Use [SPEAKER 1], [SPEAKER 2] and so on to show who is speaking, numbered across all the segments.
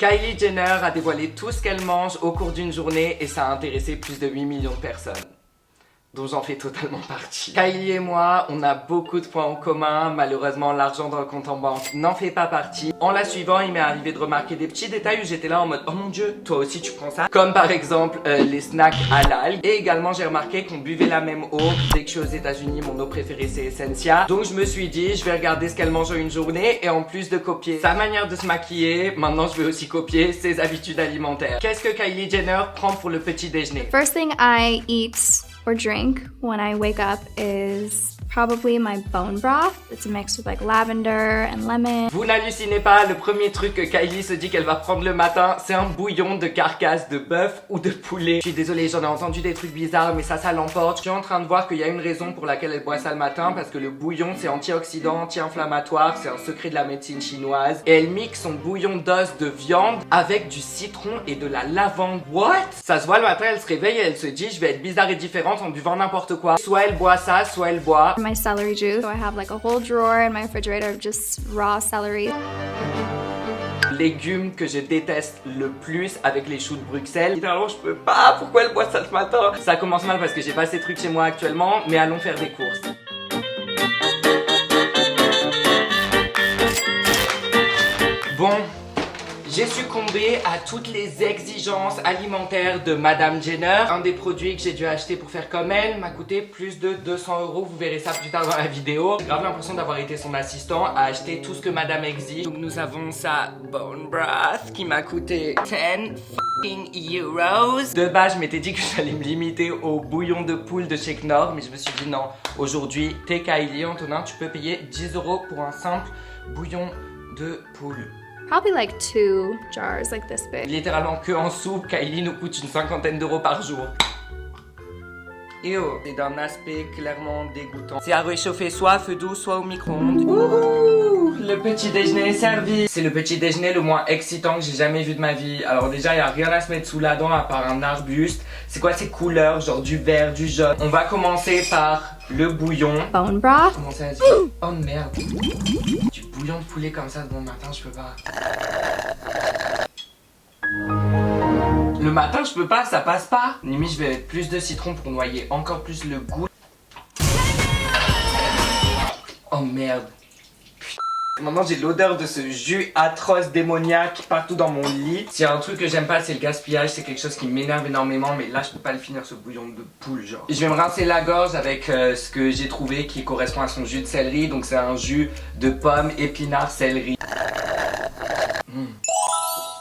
[SPEAKER 1] Kylie Jenner a dévoilé tout ce qu'elle mange au cours d'une journée et ça a intéressé plus de 8 millions de personnes, dont j'en fais totalement partie. Kylie et moi, on a beaucoup de points en commun. Malheureusement, l'argent dans le compte en banque n'en fait pas partie. En la suivant, il m'est arrivé de remarquer des petits détails où j'étais là en mode oh mon dieu, toi aussi tu prends ça. Comme par exemple les snacks halal. Et également, j'ai remarqué qu'on buvait la même eau. Dès que je suis aux États-Unis, mon eau préférée c'est Essentia. Donc je me suis dit, je vais regarder ce qu'elle mange en une journée et en plus de copier sa manière de se maquiller, maintenant je vais aussi copier ses habitudes alimentaires. Qu'est-ce que Kylie Jenner prend pour le petit déjeuner?
[SPEAKER 2] First thing I eat or drink when I wake up is probably my bone broth. It's mixed with like lavender and lemon.
[SPEAKER 1] Vous n'hallucinez pas, le premier truc que Kylie se dit qu'elle va prendre le matin, c'est un bouillon de carcasse de bœuf ou de poulet. Je suis désolée, j'en ai entendu des trucs bizarres, mais ça l'emporte. Je suis en train de voir qu'il y a une raison pour laquelle elle boit ça le matin, parce que le bouillon c'est antioxydant, anti-inflammatoire, c'est un secret de la médecine chinoise. Et elle mixe son bouillon d'os de viande avec du citron et de la lavande. What? Ça se voit le matin, elle se réveille et elle se dit je vais être bizarre et différente en buvant n'importe quoi. Soit elle boit ça, soit elle boit
[SPEAKER 2] My celery juice. So I have like a whole drawer in my refrigerator of just raw celery.
[SPEAKER 1] légumes que je déteste le plus avec les choux de Bruxelles. Littéralement, je peux pas. Pourquoi elle boit ça ce matin? Ça commence mal parce que j'ai pas ces trucs chez moi actuellement, mais allons faire des courses. Bon, j'ai succombé à toutes les exigences alimentaires de Madame Jenner. Un des produits que j'ai dû acheter pour faire comme elle m'a coûté plus de 200 €. Vous verrez ça plus tard dans la vidéo. J'ai grave l'impression d'avoir été son assistant à acheter tout ce que Madame exige. Donc nous avons sa bone broth qui m'a coûté 10 fucking €. De base, je m'étais dit que j'allais me limiter au bouillon de poule de chez Knorr, mais je me suis dit non. Aujourd'hui, t'es Kylie, Antonin, tu peux payer 10 € pour un simple bouillon de poule.
[SPEAKER 2] Probably like 2 jars like this big.
[SPEAKER 1] Littéralement que en soupe, Kylie nous coûte une cinquantaine d'euros par jour. C'est d'un aspect clairement dégoûtant. C'est à réchauffer soit à feu doux, soit au micro-ondes. Ouh, le petit déjeuner est servi. C'est le petit déjeuner le moins excitant que j'ai jamais vu de ma vie. Alors déjà, il n'y a rien à se mettre sous la dent à part un arbuste. C'est quoi ces couleurs, genre du vert, du jaune? On va commencer par le bouillon.
[SPEAKER 2] Bone broth.
[SPEAKER 1] Commencer à dire, oh merde. Du bouillon de poulet comme ça de bon matin, je peux pas. Le matin, je peux pas, ça passe pas. Limite, je vais mettre plus de citron pour noyer encore plus le goût. Oh merde. Maintenant, j'ai l'odeur de ce jus atroce démoniaque partout dans mon lit. S'il y a un truc que j'aime pas, c'est le gaspillage. C'est quelque chose qui m'énerve énormément. Mais là, je peux pas le finir, ce bouillon de poule, genre. Je vais me rincer la gorge avec ce que j'ai trouvé qui correspond à son jus de céleri. Donc, c'est un jus de pomme, épinard, céleri.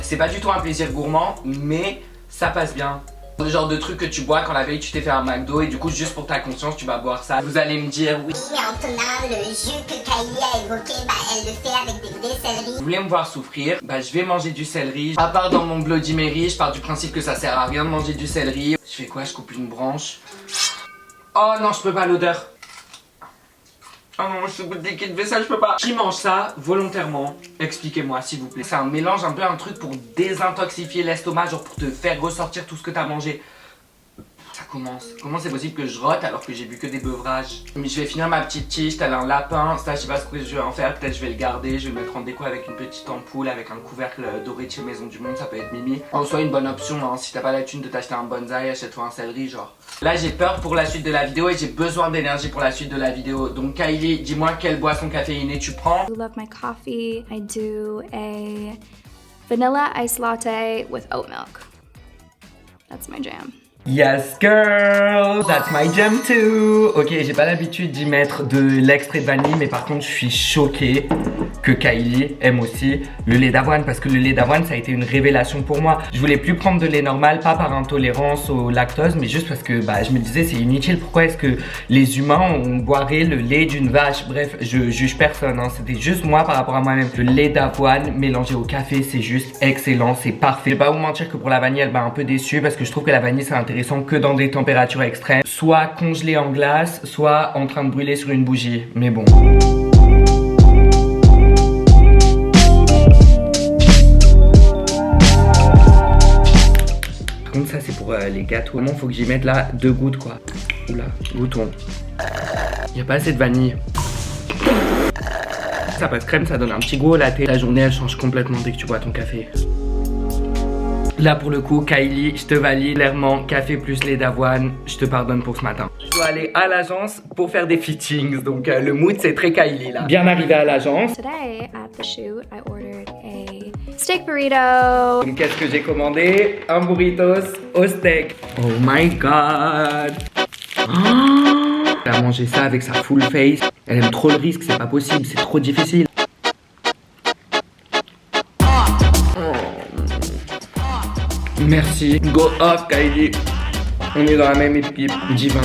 [SPEAKER 1] C'est pas du tout un plaisir gourmand, mais ça passe bien. Le genre de truc que tu bois quand la veille tu t'es fait un McDo et du coup juste pour ta conscience tu vas boire ça. Vous allez me dire oui.
[SPEAKER 3] Mais Antonin, le jus que Kylie a évoqué, elle le fait avec des vrais céleris.
[SPEAKER 1] Vous voulez me voir souffrir? Je vais manger du céleri. À part dans mon Bloody Mary, je pars du principe que ça sert à rien de manger du céleri. Je fais quoi? Je coupe une branche. Oh non, je peux pas, l'odeur. Oh non, ce goût de liquide vaisselle, je peux pas. Qui mange ça volontairement? Expliquez-moi s'il vous plaît. C'est un mélange, un peu un truc pour désintoxifier l'estomac, genre pour te faire ressortir tout ce que t'as mangé. Ça commence. Comment c'est possible que je rote alors que j'ai bu que des beuvrages? Mais je vais finir ma petite tige, tel un lapin. Ça, je sais pas ce que je vais en faire. Peut-être je vais le garder. Je vais le mettre en déco avec une petite ampoule, avec un couvercle doré de chez Maison du Monde. Ça peut être mimi. En soi, une bonne option. Hein. Si t'as pas la thune de t'acheter un bonsaï, achète-toi un céleri, genre. Là, j'ai peur pour la suite de la vidéo et j'ai besoin d'énergie pour la suite de la vidéo. Donc, Kylie, dis-moi quelle boisson caféinée tu prends.
[SPEAKER 2] I love my coffee. I do a vanilla iced latte with oat milk. That's my jam.
[SPEAKER 1] Yes girl, that's my jam too. Ok, j'ai pas l'habitude d'y mettre de l'extrait de vanille, mais par contre je suis choquée que Kylie aime aussi le lait d'avoine, parce que le lait d'avoine ça a été une révélation pour moi. Je voulais plus prendre de lait normal, pas par intolérance au lactose, mais juste parce que je me disais c'est inutile. Pourquoi est-ce que les humains on boirait le lait d'une vache? Bref, je juge personne, hein. C'était juste moi par rapport à moi-même. Le lait d'avoine mélangé au café, c'est juste excellent, c'est parfait. Je vais pas vous mentir que pour la vanille elle m'a un peu déçue, parce que je trouve que la vanille c'est intéressant que dans des températures extrêmes, soit congelé en glace, soit en train de brûler sur une bougie, mais bon. Par contre ça c'est pour les gâteaux. Vraiment faut que j'y mette là 2 gouttes quoi. Oula, goûtons. Y a pas assez de vanille. Ça passe crème, ça donne un petit goût au latte. La journée elle change complètement dès que tu bois ton café. Là pour le coup, Kylie, je te valide. Clairement, café plus lait d'avoine, je te pardonne pour ce matin. Je dois aller à l'agence pour faire des fittings. Donc le mood c'est très Kylie là. Bien arrivé à l'agence.
[SPEAKER 2] Today at the shoot, I ordered a steak burrito.
[SPEAKER 1] Donc qu'est-ce que j'ai commandé? Un burritos au steak. Oh my god. Oh, elle a mangé ça avec sa full face. Elle aime trop le risque, c'est pas possible, c'est trop difficile. Merci. Go off, Kylie. On est dans la même équipe. Divin.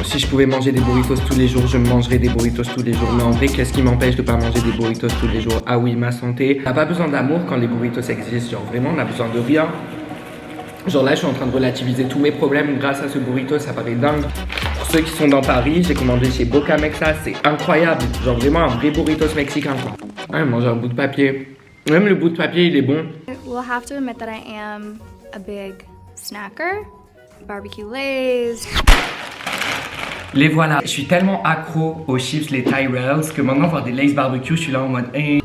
[SPEAKER 1] Si je pouvais manger des burritos tous les jours, je mangerais des burritos tous les jours. Mais en vrai, qu'est-ce qui m'empêche de pas manger des burritos tous les jours? Ah oui, ma santé. On n'a pas besoin d'amour quand les burritos existent. Genre vraiment, on a besoin de rien. Genre là, je suis en train de relativiser tous mes problèmes grâce à ce burrito. Ça paraît dingue. Pour ceux qui sont dans Paris, j'ai commandé chez Boca Mexa. C'est incroyable. Genre vraiment un vrai burritos mexicain, quoi. Ouais, manger un bout de papier. Même le bout de papier, il est bon.
[SPEAKER 2] I will have to admit that I am a big snacker. Barbecue Lays.
[SPEAKER 1] Les voilà. Je suis tellement accro aux chips, les Tyrells, que maintenant voir des Lay's barbecue, je suis là en mode hey.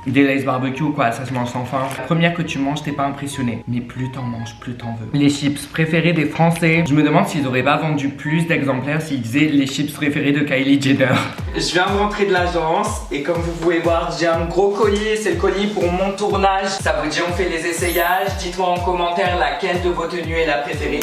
[SPEAKER 1] Des Lay's barbecue quoi, ça se mange sans fin. La première que tu manges, t'es pas impressionné. Mais plus t'en manges, plus t'en veux. Les chips préférés des Français. Je me demande s'ils auraient pas vendu plus d'exemplaires s'ils disaient les chips préférés de Kylie Jenner. Je viens de rentrer de l'agence et comme vous pouvez voir, j'ai un gros colis. C'est le colis pour mon tournage. Ça vous dit on fait les essayages. Dites-moi en commentaire laquelle de vos tenues est la préférée.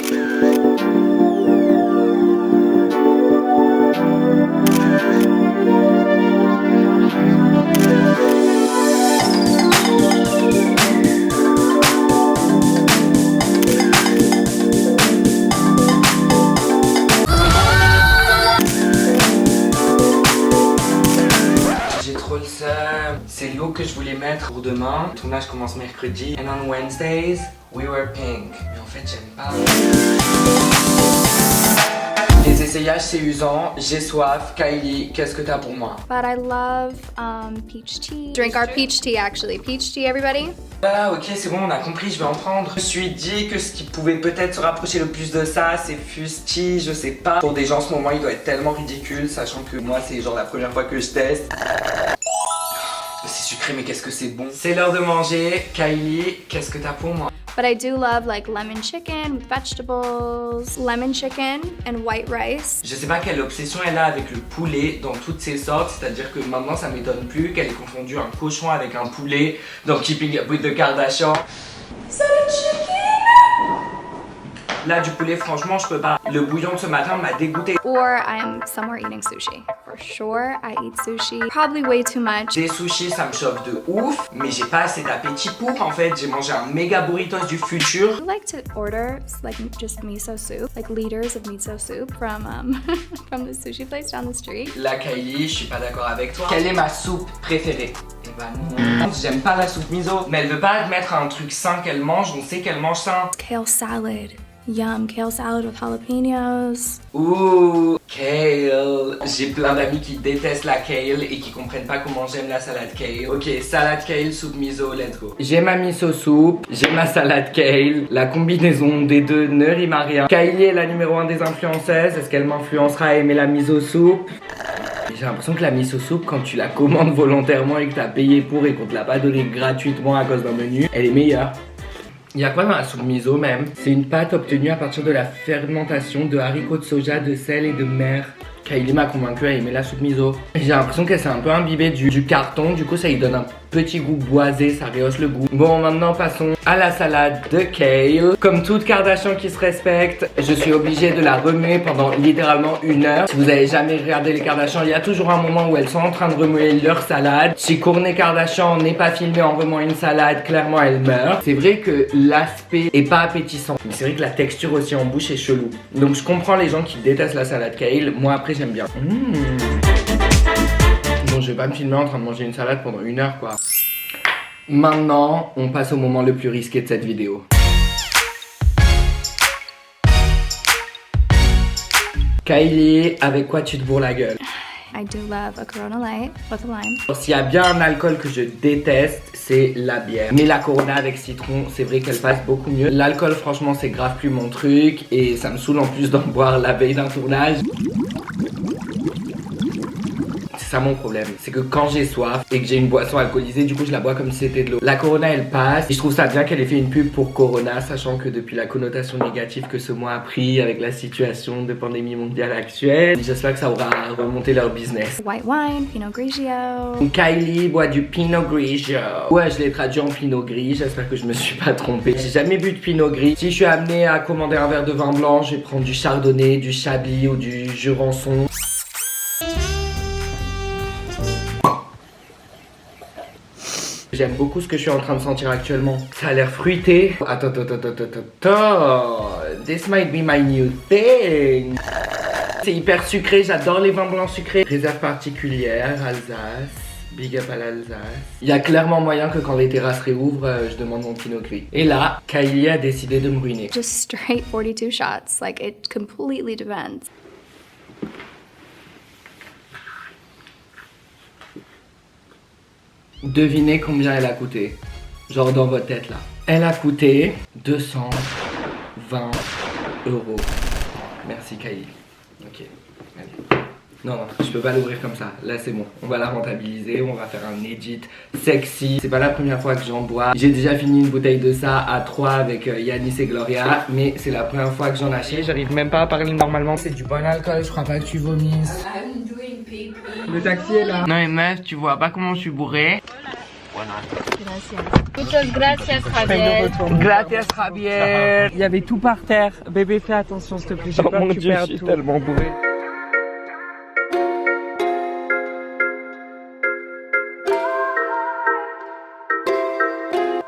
[SPEAKER 1] C'est l'eau que je voulais mettre pour demain. Le tournage commence mercredi. And on Wednesdays, we wear pink. Mais en fait, j'aime pas. Les essayages, c'est usant. J'ai soif. Kylie, qu'est-ce que t'as pour moi?
[SPEAKER 2] But I love peach tea. Drink our peach tea actually. Peach tea, everybody?
[SPEAKER 1] Ah ok, c'est bon, on a compris, je vais en prendre. Je me suis dit que ce qui pouvait peut-être se rapprocher le plus de ça, c'est Fusti, je sais pas. Pour des gens en ce moment, il doit être tellement ridicule, sachant que moi, c'est genre la première fois que je teste. C'est sucré, mais qu'est-ce que c'est bon. C'est l'heure de manger. Kylie, qu'est-ce que t'as pour moi?
[SPEAKER 2] But I do love like lemon chicken with vegetables, lemon chicken and white rice.
[SPEAKER 1] Je sais pas quelle obsession elle a avec le poulet dans toutes ses sortes, c'est-à-dire que maintenant ça m'étonne plus qu'elle ait confondu un cochon avec un poulet dans Keeping Up with the Kardashians. C'est le chicken! Là du poulet franchement je peux pas. Le bouillon de ce matin m'a dégoûté.
[SPEAKER 2] Or I'm somewhere eating sushi. For sure I eat sushi. Probably way too much.
[SPEAKER 1] Des sushis ça me chauffe de ouf, mais j'ai pas assez d'appétit pour en fait. J'ai mangé un méga burritos du futur.
[SPEAKER 2] I like to order like just miso soup, like liters of miso soup from from the sushi place down the street.
[SPEAKER 1] La Kylie, je suis pas d'accord avec toi. Quelle est ma soupe préférée? Eh ben non, j'aime pas la soupe miso. Mais elle veut pas admettre un truc sain qu'elle mange, on sait qu'elle mange sain.
[SPEAKER 2] Kale salad. Yum, kale salad with jalapenos.
[SPEAKER 1] Ouh, kale. J'ai plein d'amis qui détestent la kale et qui comprennent pas comment j'aime la salade kale. Ok, salade kale, soupe miso, let's go. J'ai ma miso soupe, j'ai ma salade kale. La combinaison des deux ne rime à rien. Kylie est la numéro 1 des influenceuses. Est-ce qu'elle m'influencera à aimer la miso soupe? J'ai l'impression que la miso soupe, quand tu la commandes volontairement et que t'as payé pour et qu'on te l'a pas donné gratuitement à cause d'un menu, elle est meilleure. Il y a quoi dans la soupe miso même? C'est une pâte obtenue à partir de la fermentation de haricots de soja, de sel et de mer. Kylie m'a convaincu à aimer la soupe miso. J'ai l'impression qu'elle s'est un peu imbibée du carton, du coup ça lui donne un petit goût boisé, ça rehausse le goût. Bon, maintenant passons à la salade de kale. Comme toute Kardashian qui se respecte, je suis obligée de la remuer pendant littéralement 1 heure. Si vous avez jamais regardé les Kardashians, il y a toujours un moment où elles sont en train de remuer leur salade. Si Kourtney Kardashian n'est pas filmée en remuant une salade, clairement elle meurt. C'est vrai que l'aspect est pas appétissant, mais c'est vrai que la texture aussi en bouche est chelou. Donc je comprends les gens qui détestent la salade kale. Moi après j'aime bien. Bon, je vais pas me filmer en train de manger une salade pendant 1 heure quoi. Maintenant, on passe au moment le plus risqué de cette vidéo. Kylie, avec quoi tu te bourres la gueule?
[SPEAKER 2] I do love a Corona Light with a lime.
[SPEAKER 1] S'il y a bien un alcool que je déteste, c'est la bière. Mais la Corona avec citron, c'est vrai qu'elle passe beaucoup mieux. L'alcool, franchement, c'est grave plus mon truc. Et ça me saoule en plus d'en boire la veille d'un tournage. ça mon problème. C'est que quand j'ai soif et que j'ai une boisson alcoolisée, du coup je la bois comme si c'était de l'eau. La Corona elle passe et je trouve ça bien qu'elle ait fait une pub pour Corona, sachant que depuis la connotation négative que ce mot a pris avec la situation de pandémie mondiale actuelle, j'espère que ça aura remonté leur business.
[SPEAKER 2] White wine, Pinot Grigio.
[SPEAKER 1] Kylie boit du Pinot Grigio. Ouais, je l'ai traduit en Pinot Gris, j'espère que je me suis pas trompée. J'ai jamais bu de Pinot Gris. Si je suis amenée à commander un verre de vin blanc, je vais prendre du Chardonnay, du Chablis ou du Jurançon. J'aime beaucoup ce que je suis en train de sentir actuellement. Ça a l'air fruité. Attends. This might be my new thing. C'est hyper sucré, j'adore les vins blancs sucrés. Réserve particulière, Alsace. Big up à l'Alsace. Il y a clairement moyen que quand les terrasses réouvrent, je demande mon Pinot Gris. Et là, Kylie a décidé de me ruiner.
[SPEAKER 2] Just straight 42 shots. Like, it completely depends.
[SPEAKER 1] Devinez combien elle a coûté. Genre dans votre tête là. Elle a coûté 220 €. Merci Kylie. Ok. Allez. Non, je peux pas l'ouvrir comme ça. Là c'est bon. On va la rentabiliser. On va faire un edit sexy. C'est pas la première fois que j'en bois. J'ai déjà fini une bouteille de ça à 3 avec Yanis et Gloria. Mais c'est la première fois que j'en achète. J'arrive même pas à parler normalement. C'est du bon alcool. Je crois pas que tu vomisses. Le taxi est là. Non mais meuf, tu vois pas comment je suis bourré.
[SPEAKER 4] Muchas gracias, Javier.
[SPEAKER 1] Gracias Javier.
[SPEAKER 5] Il y avait tout par terre. Bébé, fais attention s'il te plaît. J'ai peur que tu perdes tout.
[SPEAKER 1] Tellement bourré.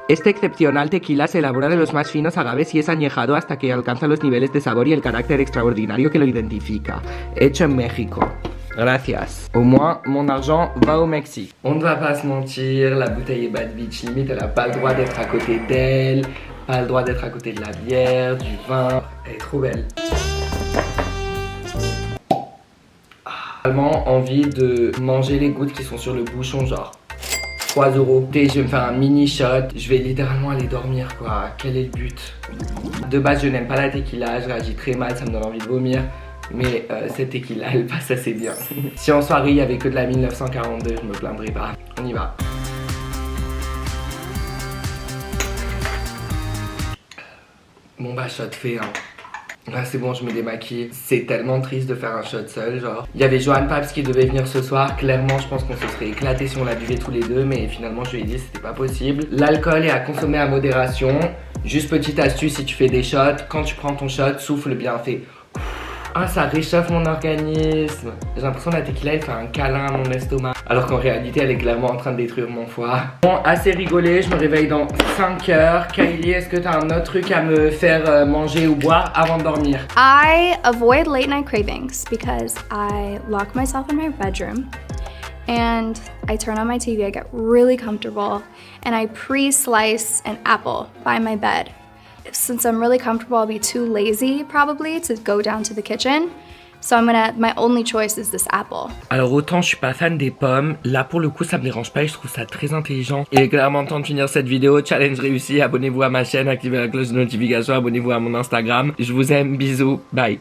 [SPEAKER 1] Este excepcional tequila se elabora de los más finos agaves y es añejado hasta que alcanza los niveles de sabor y el carácter extraordinario que lo identifica. Hecho en México. Gracias. Au moins, mon argent va au Mexique. On ne va pas se mentir, la bouteille est bad bitch. Limite, elle a pas le droit d'être à côté d'elle, pas le droit d'être à côté de la bière, du vin. Elle est trop belle. Vraiment envie de manger les gouttes qui sont sur le bouchon, genre 3 €. Et je vais me faire un mini shot. Je vais littéralement aller dormir, quoi. Quel est le but? De base, je n'aime pas la tequila. Je réagis très mal, ça me donne envie de vomir. Mais cette tequila, elle passe assez bien. Si en soirée, il n'y avait que de la 1942, je me plaindrais pas. On y va. Bon bah, shot fait, hein. Ah, c'est bon, je me démaquille. C'est tellement triste de faire un shot seul, genre. Il y avait Johan Paps qui devait venir ce soir. Clairement, je pense qu'on se serait éclaté si on la buvait tous les deux. Mais finalement, je lui ai dit que c'était pas possible. L'alcool est à consommer à modération. Juste petite astuce, si tu fais des shots, quand tu prends ton shot, souffle bien fait. Ah, ça réchauffe mon organisme. J'ai l'impression que la tequila, elle fait un câlin à mon estomac. Alors qu'en réalité, elle est clairement en train de détruire mon foie. Bon, assez rigolé, je me réveille dans 5 heures. Kylie, est-ce que t'as un autre truc à me faire manger ou boire avant de dormir?
[SPEAKER 2] I avoid late night cravings because I lock myself in my bedroom and I turn on my TV, I get really comfortable, and I pre-slice an apple by my bed. Since I'm really comfortable, I'll be too lazy probably to go down to the kitchen. So my only choice is this apple.
[SPEAKER 1] Alors autant je suis pas fan des pommes, là pour le coup ça me dérange pas et je trouve ça très intelligent. Il est clairement temps de finir cette vidéo, challenge réussi, abonnez-vous à ma chaîne, activez la cloche de notification, abonnez-vous à mon Instagram. Je vous aime, bisous, bye.